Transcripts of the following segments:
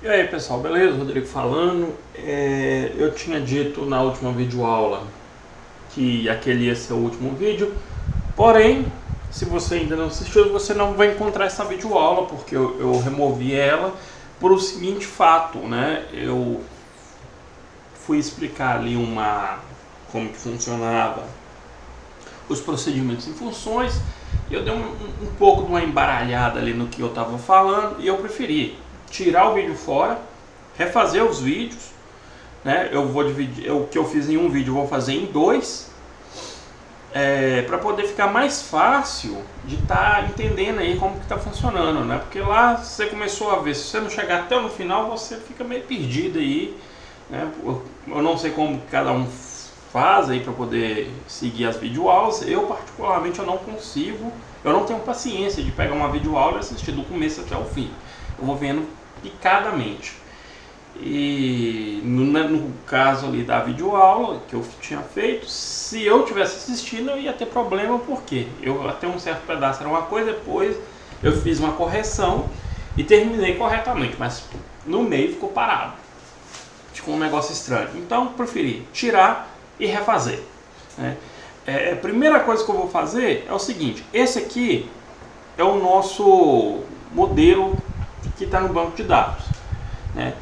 E aí pessoal, beleza? Rodrigo falando. Eu tinha dito na última videoaula que aquele ia ser o último vídeo, porém, se você ainda não assistiu, você não vai encontrar essa videoaula, porque eu removi ela por o seguinte fato, né? Eu fui explicar ali como que funcionava os procedimentos em funções, e eu dei um pouco de uma embaralhada ali no que eu estava falando, e eu preferi tirar o vídeo fora, refazer os vídeos, né? Eu vou dividir o que eu fiz em um vídeo, eu vou fazer em dois, para poder ficar mais fácil de estar entendendo aí como que está funcionando, né? Porque lá você começou a ver, se você não chegar até no final, você fica meio perdido aí, né? Eu não sei como cada um faz aí para poder seguir as videoaulas. Eu particularmente eu não consigo, eu não tenho paciência de pegar uma videoaula e assistir do começo até o fim. Eu vou vendo picadamente. E no caso ali da videoaula que eu tinha feito, se eu tivesse assistindo eu ia ter problema, porque eu até um certo pedaço era uma coisa, depois eu fiz uma correção e terminei corretamente, mas no meio ficou parado, ficou um negócio estranho. Então preferi tirar e refazer, né? A primeira coisa que eu vou fazer é o seguinte: esse aqui é o nosso modelo que está no banco de dados, né?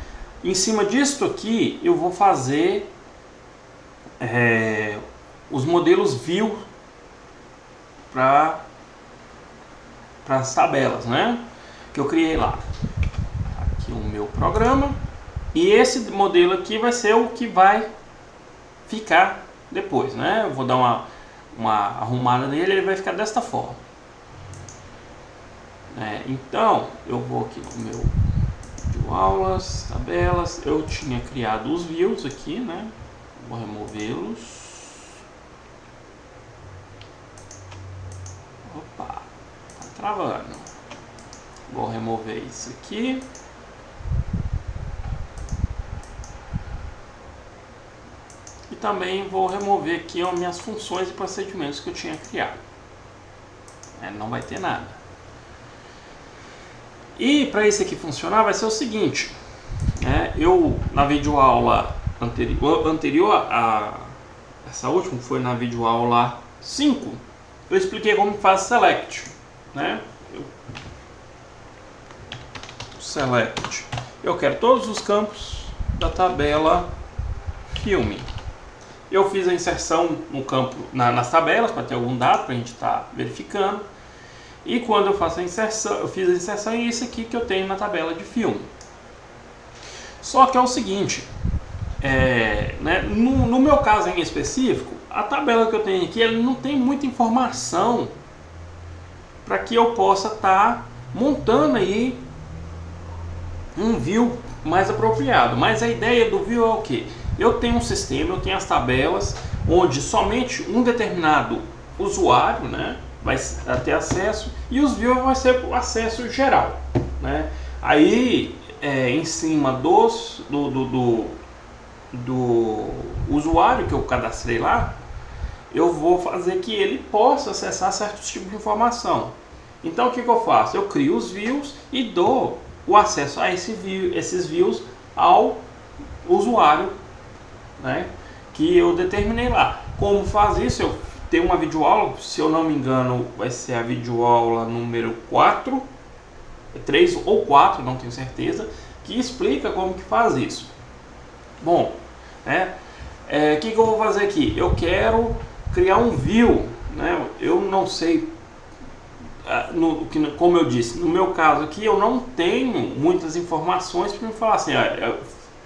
Em cima disso aqui eu vou fazer os modelos view para as tabelas, né? Que eu criei lá. Aqui o meu programa, e esse modelo aqui vai ser o que vai ficar depois, né? Eu vou dar uma arrumada nele, ele vai ficar desta forma. Então eu vou aqui no meu aulas, tabelas. Eu tinha criado os views aqui, né? Vou removê-los. Opa, tá travando. Vou remover isso aqui. E também vou remover aqui as minhas funções e procedimentos que eu tinha criado. Não vai ter nada. E para isso aqui funcionar vai ser o seguinte: eu na videoaula anterior a essa última, que foi na videoaula 5, eu expliquei como faz select, né? Select. Eu quero todos os campos da tabela filme. Eu fiz a inserção no campo, nas tabelas, para ter algum dado para a gente estar verificando. E quando eu faço a inserção, eu fiz a inserção e isso aqui que eu tenho na tabela de filme. Só que é o seguinte, no meu caso em específico, a tabela que eu tenho aqui, ela não tem muita informação para que eu possa estar montando aí um view mais apropriado. Mas a ideia do view é o que? Eu tenho um sistema, eu tenho as tabelas, onde somente um determinado usuário, né, vai ter acesso, e os views vai ser o acesso geral, né? Aí em cima do usuário que eu cadastrei lá, eu vou fazer que ele possa acessar certos tipos de informação. Então o que eu faço? Eu crio os views e dou o acesso a esses views ao usuário, né, que eu determinei lá. Como faz isso? Eu tenho uma videoaula, se eu não me engano vai ser a videoaula número 4, 3 ou 4, não tenho certeza, que explica como que faz isso. Bom, que eu vou fazer aqui? Eu quero criar um view, né? Eu não sei, como eu disse, no meu caso aqui eu não tenho muitas informações para me falar assim,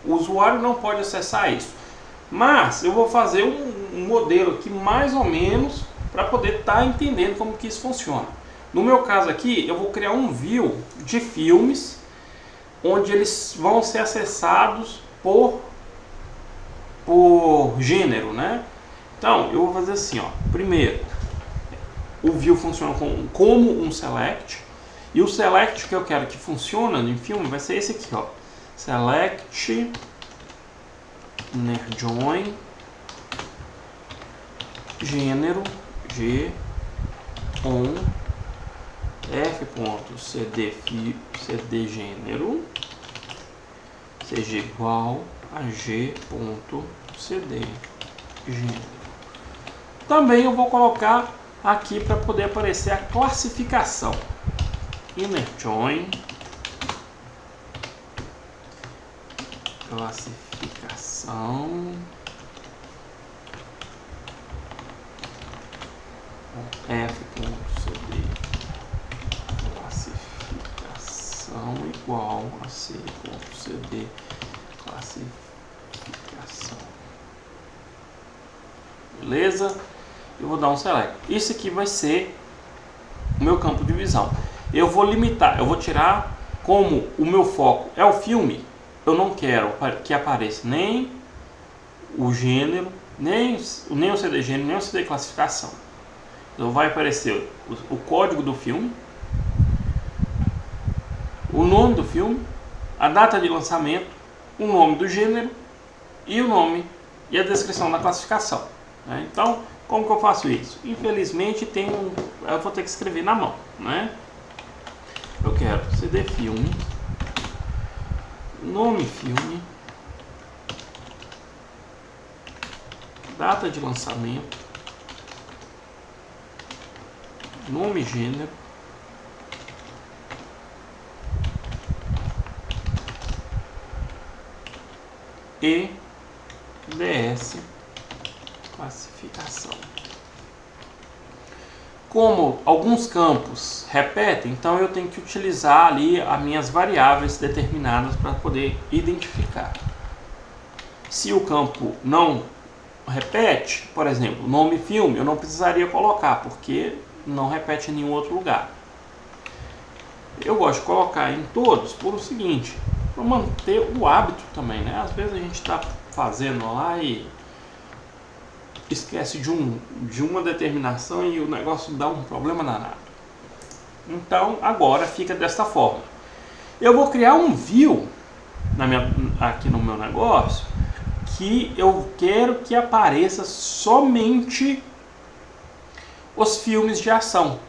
o usuário não pode acessar isso. Mas eu vou fazer um modelo aqui mais ou menos para poder estar entendendo como que isso funciona. No meu caso aqui, eu vou criar um view de filmes, onde eles vão ser acessados por gênero, né? Então eu vou fazer assim, ó. Primeiro, o view funciona como um select, e o select que eu quero que funcione em filme vai ser esse aqui, ó. Select join gênero g on f.cd gênero seja igual a g.cd gênero. Também eu vou colocar aqui para poder aparecer a classificação. Inner join classificação f.cd classificação igual a c.cd classificação. Beleza? Eu vou dar um select. Isso aqui vai ser o meu campo de visão. Eu vou limitar, eu vou tirar, como o meu foco é o filme, eu não quero que apareça nem o gênero, nem o CD gênero, nem o CD classificação. Então vai aparecer o código do filme, o nome do filme, a data de lançamento, o nome do gênero e o nome e a descrição da classificação, né? Então, como que eu faço isso? Infelizmente eu vou ter que escrever na mão, né? Eu quero CD filme, nome filme, data de lançamento, nome gênero, e DS classificação. Como alguns campos repetem, então eu tenho que utilizar ali as minhas variáveis determinadas para poder identificar. Se o campo não repete, por exemplo, nome filme, eu não precisaria colocar, porque não repete em nenhum outro lugar. Eu gosto de colocar em todos por o seguinte, para manter o hábito também, né? Às vezes a gente está fazendo lá e esquece de uma determinação e o negócio dá um problema danado. Então agora fica desta forma. Eu vou criar um view aqui no meu negócio que eu quero que apareça somente os filmes de ação.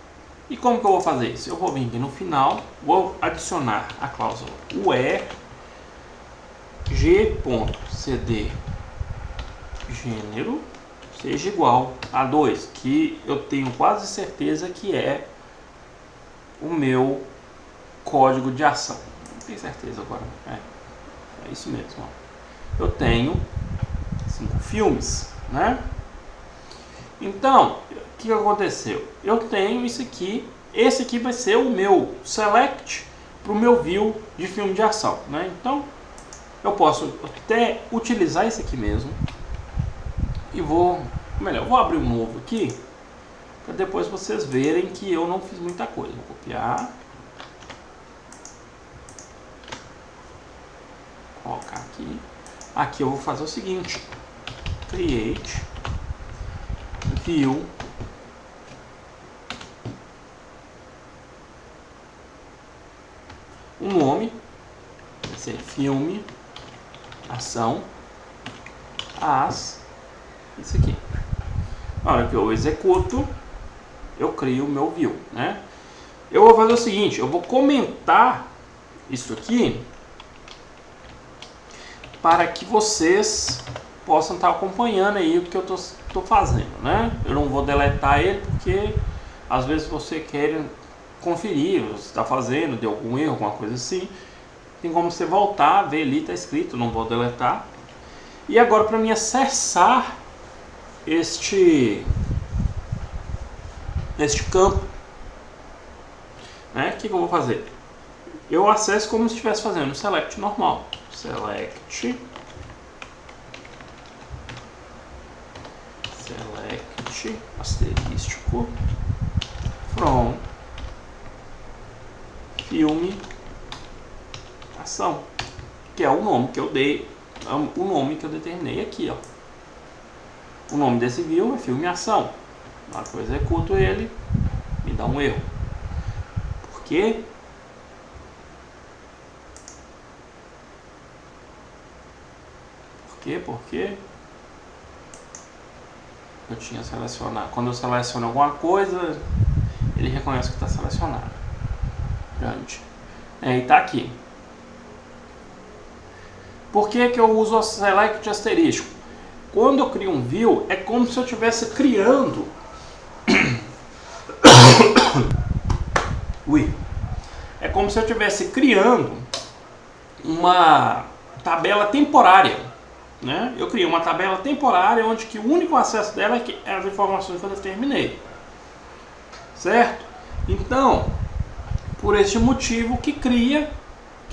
E como que eu vou fazer isso? Eu vou vir aqui no final, vou adicionar a cláusula where g.cd gênero seja igual a 2, que eu tenho quase certeza que é o meu código de ação. Não tenho certeza agora. É isso mesmo. Ó. Eu tenho 5 filmes, né? Então, o que aconteceu? Eu tenho isso aqui. Esse aqui vai ser o meu select para o meu view de filme de ação, né? Então, eu posso até utilizar esse aqui mesmo. E vou abrir um novo aqui, para depois vocês verem que eu não fiz muita coisa. Vou copiar, colocar aqui. Aqui eu vou fazer o seguinte: create view o nome vai ser filme ação isso aqui. Na hora que eu executo, eu crio o meu view, né? Eu vou fazer o seguinte, eu vou comentar isso aqui para que vocês possam estar acompanhando aí o que eu tô fazendo, né? Eu não vou deletar ele porque às vezes você quer conferir, você está fazendo, deu algum erro, alguma coisa assim. Tem como você voltar, ver ali, tá escrito, não vou deletar. E agora para mim acessar este campo, né? O que eu vou fazer? Eu acesso como se estivesse fazendo um select normal. Select asterístico from filme ação, que é o nome que eu dei, o nome que eu determinei aqui, ó. O nome desse view é filme ação. Na hora que eu executo ele, me dá um erro. Por quê? Porque eu tinha selecionado. Quando eu seleciono alguma coisa, ele reconhece que está selecionado. Grande. E tá aqui. Por que que eu uso o select asterisco? Quando eu crio um view, é como se eu estivesse criando é como se eu estivesse criando uma tabela temporária, né? Eu criei uma tabela temporária onde que o único acesso dela é as informações que eu determinei, certo? Então, por este motivo que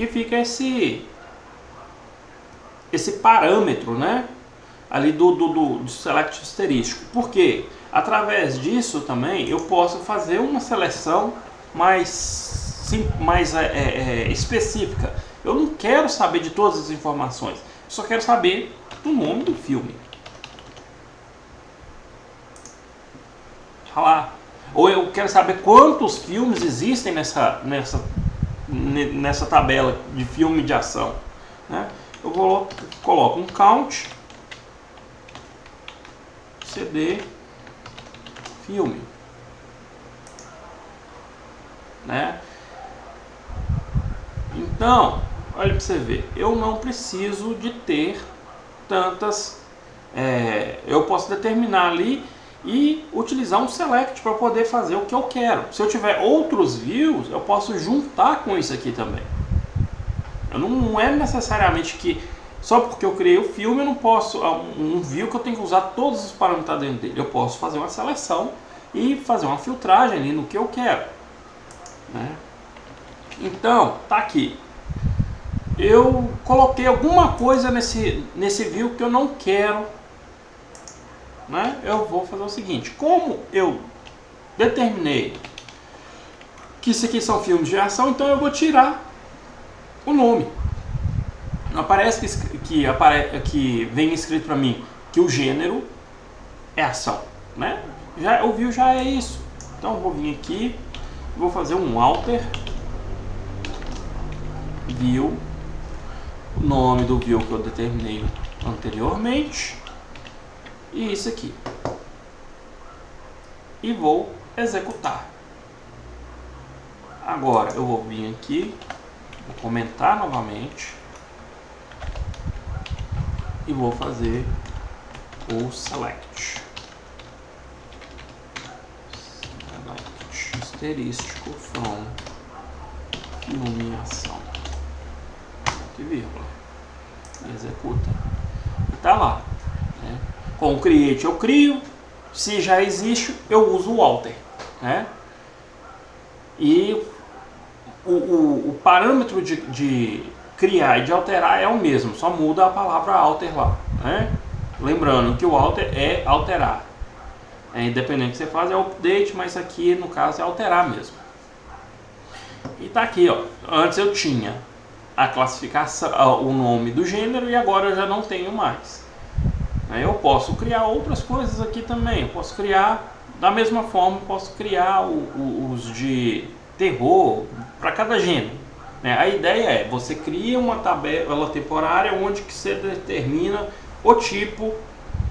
fica esse parâmetro, né? Ali do select asterístico. Por quê? Através disso também eu posso fazer uma seleção mais específica. Eu não quero saber de todas as informações, eu só quero saber do nome do filme. Olha lá. Ou eu quero saber quantos filmes existem nessa tabela de filme de ação, né? Eu coloco um count CD filme, né? Então, olha para você ver, eu não preciso de ter tantas, eu posso determinar ali e utilizar um select para poder fazer o que eu quero. Se eu tiver outros views, eu posso juntar com isso aqui também. Não é necessariamente que só porque eu criei o filme eu não posso, um view que eu tenho que usar todos os parâmetros dentro dele. Eu posso fazer uma seleção e fazer uma filtragem ali no que eu quero, né? Então, tá aqui. Eu coloquei alguma coisa nesse view que eu não quero, né? Eu vou fazer o seguinte: como eu determinei que isso aqui são filmes de ação, então eu vou tirar o nome. Não aparece que vem escrito para mim que o gênero é ação, né? O view já é isso. Então eu vou vir aqui, vou fazer um alter view, o nome do view que eu determinei anteriormente, e isso aqui, e vou executar. Agora eu vou vir aqui, vou comentar novamente e vou fazer o select asterístico from iluminação e vírgula, executa e tá lá, né? Com o create eu crio, se já existe eu uso o alter, né? E o parâmetro de criar e de alterar é o mesmo, só muda a palavra alter lá, né? Lembrando que o alter é alterar, independente do que você faz é update, mas aqui no caso é alterar mesmo. E tá aqui, ó. Antes eu tinha a classificação, o nome do gênero, e agora eu já não tenho mais. Eu posso criar outras coisas aqui também. Eu posso criar da mesma forma, posso criar os de terror para cada gênero. A ideia é, você cria uma tabela temporária onde que você determina o tipo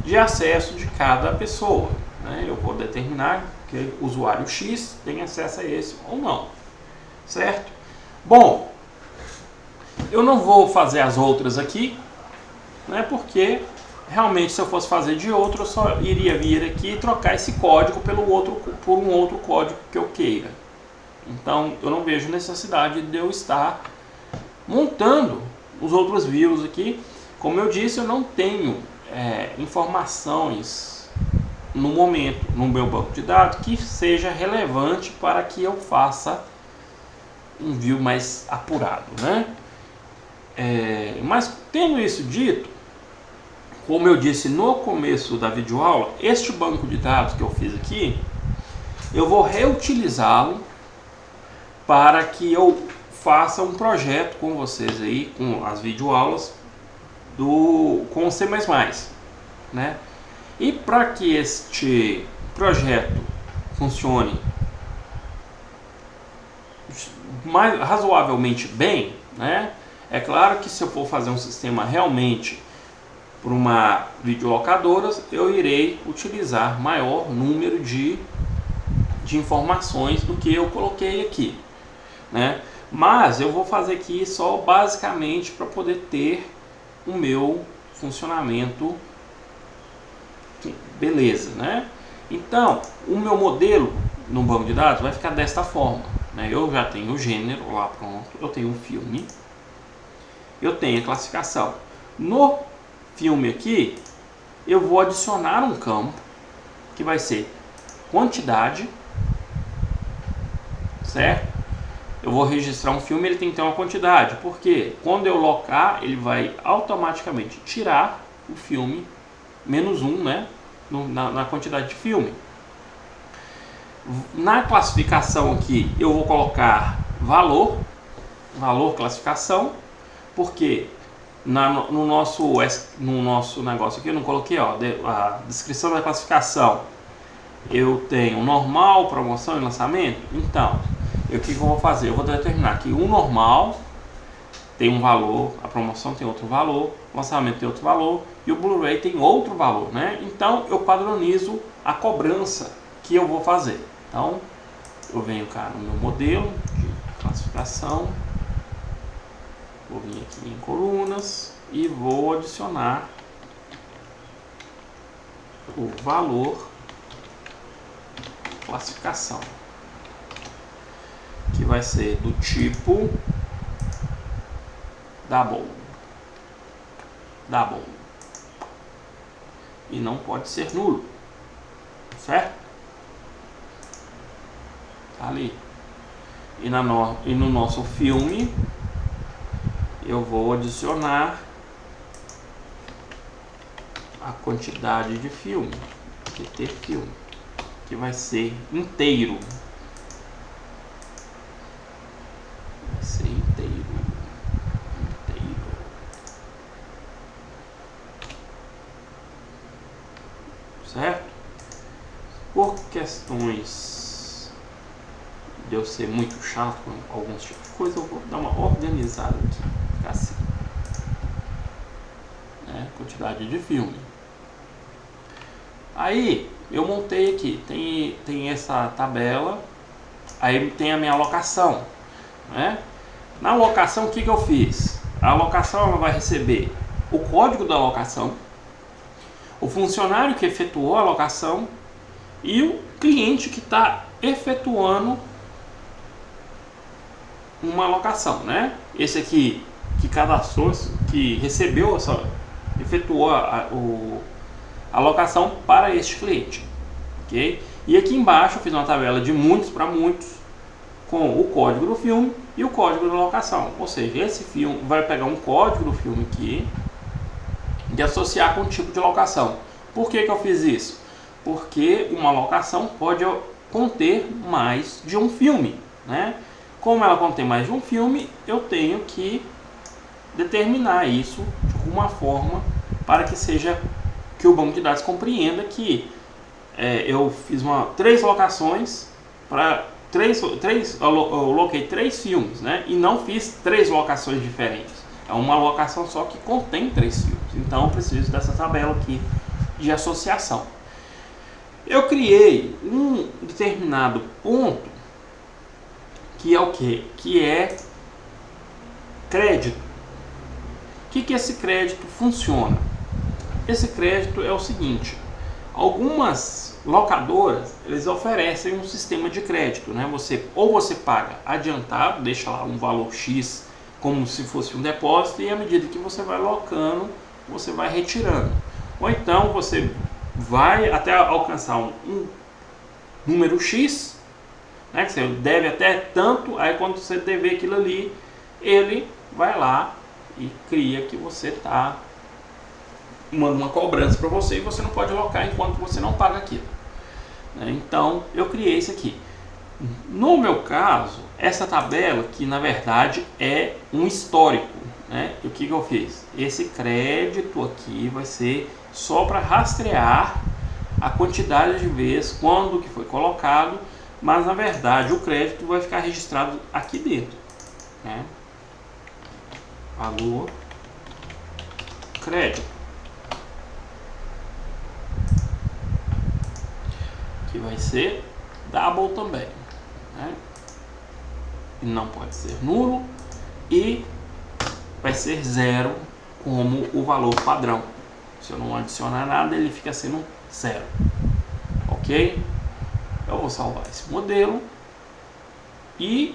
de acesso de cada pessoa, né? Eu vou determinar que o usuário X tem acesso a esse ou não, certo? Bom, eu não vou fazer as outras aqui, né? Porque realmente se eu fosse fazer de outro, eu só iria vir aqui e trocar esse código por um outro código que eu queira. Então eu não vejo necessidade de eu estar montando os outros views aqui. Como eu disse, eu não tenho informações no momento no meu banco de dados que seja relevante para que eu faça um view mais apurado, né? Mas tendo isso dito, como eu disse no começo da videoaula, este banco de dados que eu fiz aqui, eu vou reutilizá-lo para que eu faça um projeto com vocês aí, com as videoaulas com C++, né? E para que este projeto funcione razoavelmente bem, né? É claro que se eu for fazer um sistema realmente para uma videolocadora, eu irei utilizar maior número de informações do que eu coloquei aqui, né? Mas eu vou fazer aqui só basicamente para poder ter o meu funcionamento. Beleza, né? Então, o meu modelo no banco de dados vai ficar desta forma, né? Eu já tenho o gênero lá pronto, eu tenho um filme, eu tenho a classificação. No filme aqui, eu vou adicionar um campo que vai ser quantidade, certo? Eu vou registrar um filme, ele tem que ter uma quantidade, porque quando eu locar, ele vai automaticamente tirar o filme -1, né? Na quantidade de filme. Na classificação aqui, eu vou colocar valor classificação, porque no nosso negócio aqui eu não coloquei, ó, a descrição da classificação. Eu tenho normal, promoção e lançamento. Então, o que eu vou fazer? Eu vou determinar que o normal tem um valor, a promoção tem outro valor, o lançamento tem outro valor e o Blu-ray tem outro valor, né? Então eu padronizo a cobrança que eu vou fazer. Então eu venho cá no meu modelo de classificação, vou vir aqui em colunas e vou adicionar o valor classificação, que vai ser do tipo double, e não pode ser nulo, certo? Tá ali. E no nosso filme eu vou adicionar a quantidade de filme, de ter filme, que vai ser inteiro. Vai ser inteiro. Certo? Por questões de eu ser muito chato com alguns tipos de coisa, eu vou dar uma organizada aqui, ficar assim, né? Quantidade de filme. Aí eu montei aqui, tem essa tabela, aí tem a minha alocação, né? Na alocação, o que eu fiz? A alocação ela vai receber o código da alocação, o funcionário que efetuou a alocação e o cliente que está efetuando uma alocação, né? Esse aqui que cadastrou, que recebeu efetuou a alocação para este cliente, ok? E aqui embaixo eu fiz uma tabela de muitos para muitos com o código do filme e o código da alocação, ou seja, esse filme vai pegar um código do filme aqui e associar com o tipo de alocação. Por que eu fiz isso? Porque uma alocação pode conter mais de um filme, né? Como ela contém mais de um filme, eu tenho que determinar isso de alguma forma para que o banco de dados compreenda que eu fiz três locações para eu loquei 3 filmes, né? E não fiz 3 locações diferentes. É uma locação só que contém 3 filmes. Então eu preciso dessa tabela aqui de associação. Eu criei um determinado ponto que é o quê? Que é crédito. O que esse crédito funciona? Esse crédito é o seguinte: algumas locadoras eles oferecem um sistema de crédito, né? Você paga adiantado, deixa lá um valor X como se fosse um depósito, e à medida que você vai locando, você vai retirando. Ou então você vai até alcançar um número X, né, que você deve até tanto, aí quando você dever aquilo ali, ele vai lá e cria que você está manda uma cobrança para você e você não pode alocar enquanto você não paga aquilo, né? Então eu criei isso aqui. No meu caso, essa tabela que na verdade é um histórico, né? E o que eu fiz? Esse crédito aqui vai ser só para rastrear a quantidade de vezes, quando que foi colocado, mas na verdade o crédito vai ficar registrado aqui dentro, né? Valor crédito, que vai ser double também, né? E não pode ser nulo, e vai ser 0 como o valor padrão. Se eu não adicionar nada, ele fica sendo 0. Ok? Eu vou salvar esse modelo e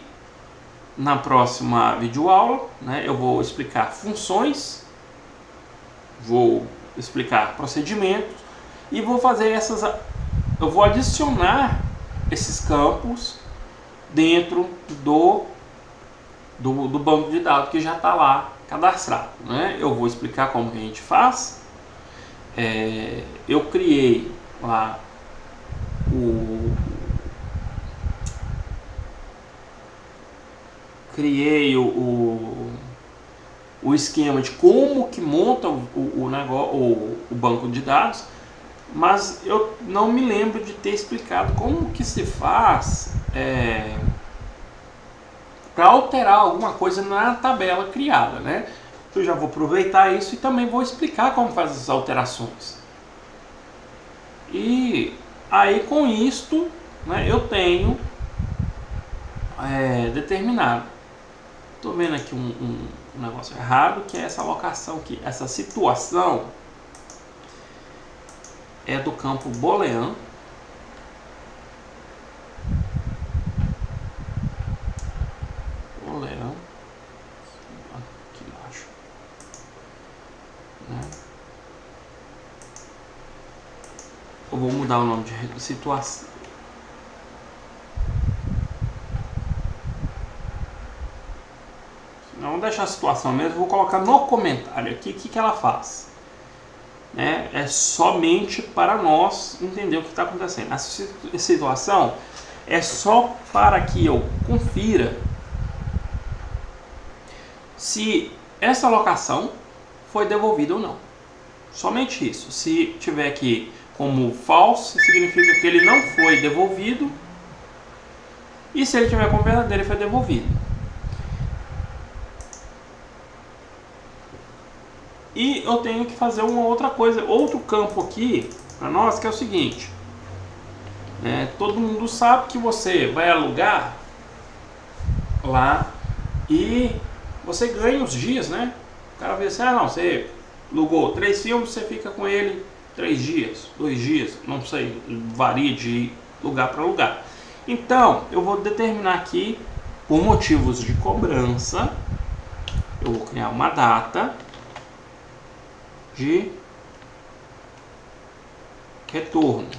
na próxima videoaula, né, eu vou explicar funções, vou explicar procedimentos e vou fazer eu vou adicionar esses campos dentro do banco de dados que já está lá cadastrado, né? Eu vou explicar como que a gente faz. Eu criei lá o esquema de como que monta o banco de dados, mas eu não me lembro de ter explicado como que se faz para alterar alguma coisa na tabela criada, né? Eu já vou aproveitar isso e também vou explicar como faz as alterações. E aí com isto, né, eu tenho determinado. Estou vendo aqui um negócio errado, que é essa alocação aqui. Essa situação é do campo booleano. Aqui embaixo. Né? Eu vou mudar o nome de situação. Não, vou deixar a situação mesmo, vou colocar no comentário aqui o que ela faz. Né? É somente para nós entender o que está acontecendo. Essa situação é só para que eu confira se essa alocação foi devolvida ou não. Somente isso. Se tiver aqui como false, significa que ele não foi devolvido. E se ele tiver como verdadeiro, ele foi devolvido. E eu tenho que fazer uma outra coisa, outro campo aqui para nós, que é o seguinte. Todo mundo sabe que você vai alugar lá e você ganha os dias, né? O cara vê assim, você alugou 3 filmes, você fica com ele 3 dias, 2 dias, não sei, varia de lugar para lugar. Então, eu vou determinar aqui, por motivos de cobrança, eu vou criar uma data de retorno.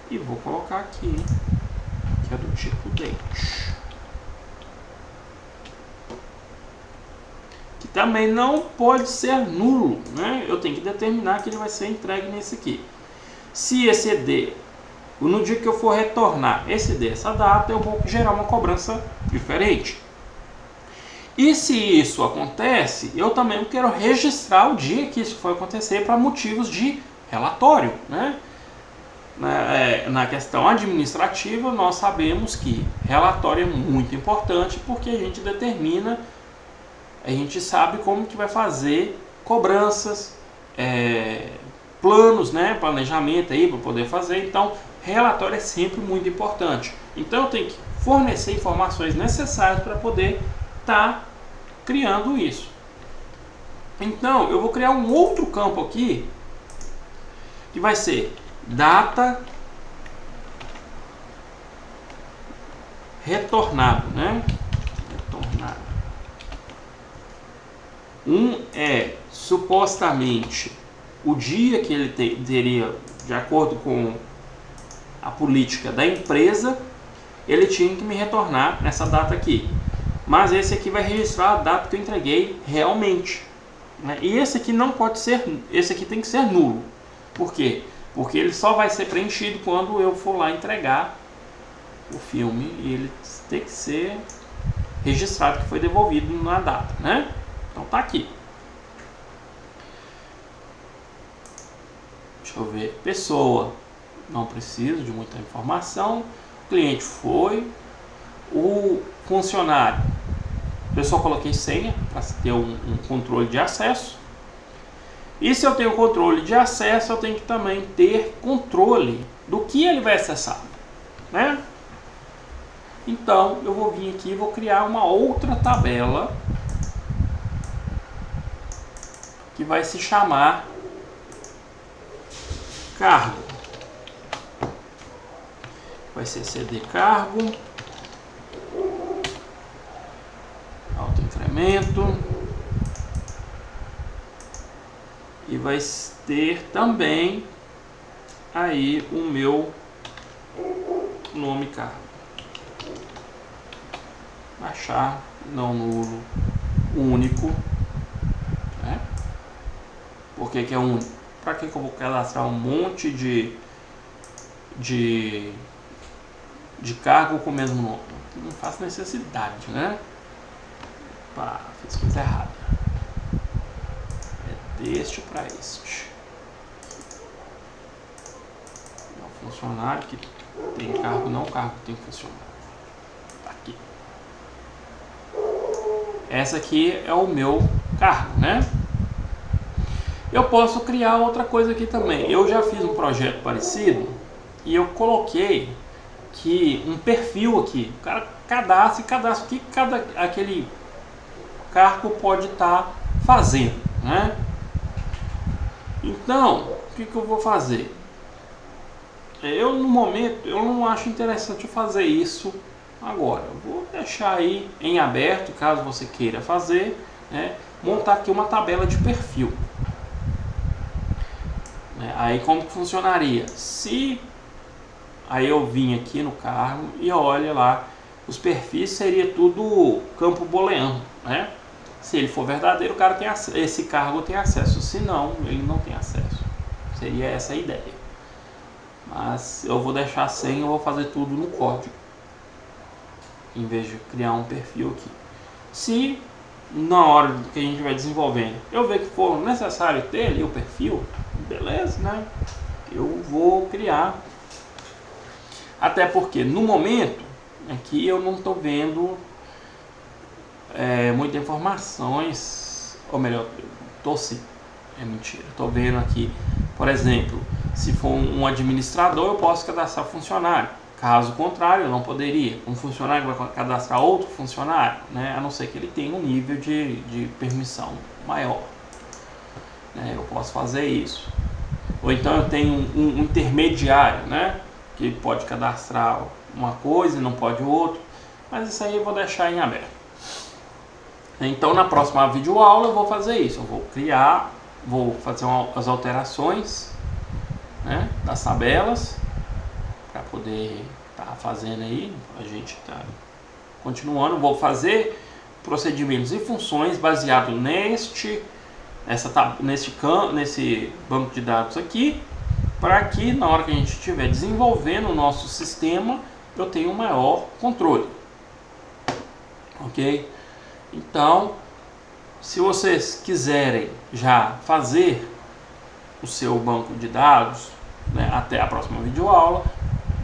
E vou colocar aqui, que é do tipo date. Que também não pode ser nulo, né? Eu tenho que determinar que ele vai ser entregue nesse aqui. Se exceder, no dia que eu for retornar essa data, eu vou gerar uma cobrança diferente. E se isso acontece, eu também quero registrar o dia que isso foi acontecer para motivos de relatório, né? Na questão administrativa, nós sabemos que relatório é muito importante porque a gente determina, a gente sabe como que vai fazer cobranças, planos, né? Planejamento aí para poder fazer. Então, relatório é sempre muito importante. Então, eu tenho que fornecer informações necessárias para poder estar criando isso. Então, eu vou criar um outro campo aqui que vai ser data retornado, né? Retornado. É supostamente o dia que ele teria, de acordo com a política da empresa, ele tinha que me retornar nessa data aqui. Mas esse aqui vai registrar a data que eu entreguei realmente, né? E esse aqui não pode ser, esse aqui tem que ser nulo. Por quê? Porque ele só vai ser preenchido quando eu for lá entregar o filme e ele tem que ser registrado que foi devolvido na data, né? Então tá aqui. Deixa eu ver. Pessoa, não preciso de muita informação. O cliente foi. O funcionário, eu só coloquei senha para ter um controle de acesso. E se eu tenho controle de acesso, eu tenho que também ter controle do que ele vai acessar, né? Então eu vou vir aqui e vou criar uma outra tabela que vai se chamar cargo. Vai ser CD cargo, autoincremento, e vai ter também aí o meu nome cargo. Achar não nulo único, né? Por que é único? Para que eu vou cadastrar um monte de cargo com o mesmo nome? Não faz necessidade, né? Pá, fiz coisa errada. É deste para este. É o funcionário que tem cargo, não cargo que tem funcionário. Tá aqui. Essa aqui é o meu cargo, né? Eu posso criar outra coisa aqui também. Eu já fiz um projeto parecido e eu coloquei que um perfil aqui. O cara cadastra o que aquele cargo pode estar fazendo, né? Então, o que eu vou fazer? Eu no momento eu não acho interessante fazer isso agora. Eu vou deixar aí em aberto, caso você queira fazer, né? Montar aqui uma tabela de perfil. Aí como que funcionaria? Se aí eu vim aqui no cargo e olha lá, os perfis seria tudo campo booleano, né? Se ele for verdadeiro, o cara tem esse cargo tem acesso, se não, ele não tem acesso. Seria essa a ideia. Mas eu vou deixar sem, eu vou fazer tudo no código, em vez de criar um perfil aqui. Se na hora que a gente vai desenvolvendo eu ver que for necessário ter ali o perfil, beleza, né? Eu vou criar. Até porque no momento aqui eu não estou vendo muitas informações, ou melhor, estou sim, é mentira. Estou vendo aqui, por exemplo, se for um administrador eu posso cadastrar funcionário. Caso contrário, eu não poderia. Um funcionário vai cadastrar outro funcionário, né? A não ser que ele tenha um nível de permissão maior. Eu posso fazer isso. Ou então eu tenho um intermediário, né? Que pode cadastrar uma coisa e não pode outra. Mas isso aí eu vou deixar em aberto. Então na próxima videoaula eu vou fazer isso. Eu vou criar, vou fazer as alterações, né, das tabelas, para poder estar fazendo aí. A gente está continuando. Vou fazer procedimentos e funções baseado nesse banco de dados aqui, para que na hora que a gente estiver desenvolvendo o nosso sistema eu tenha um maior controle. Ok? Então, se vocês quiserem já fazer o seu banco de dados, né, até a próxima videoaula,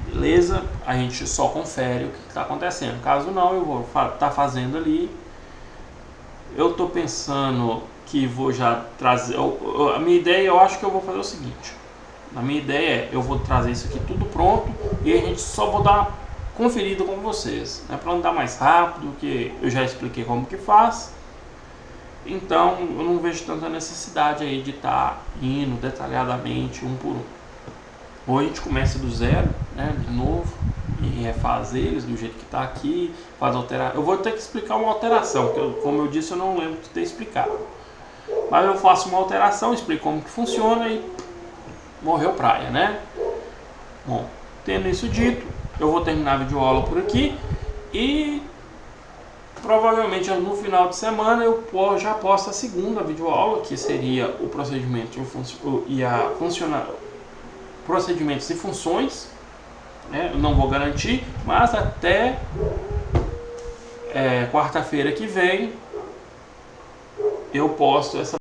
beleza? A gente só confere o que está acontecendo. Caso não, eu vou estar fazendo ali. Eu estou pensando que vou já trazer. A minha ideia, eu acho que eu vou fazer o seguinte. A minha ideia é, eu vou trazer isso aqui tudo pronto e a gente só vou dar uma conferida com vocês, né, para andar mais rápido, que eu já expliquei como que faz. Então eu não vejo tanta necessidade aí de estar indo detalhadamente um por um. Ou a gente começa do zero, né, de novo, e refaz eles do jeito que está aqui, faz alterar. Eu vou ter que explicar uma alteração, porque como eu disse, eu não lembro de ter explicado. Mas eu faço uma alteração, explico como que funciona e morreu praia, né? Bom, tendo isso dito, eu vou terminar a videoaula por aqui e provavelmente no final de semana eu já posto a segunda videoaula, que seria o procedimento procedimentos e funções, né? Eu não vou garantir, mas até quarta-feira que vem eu posto essa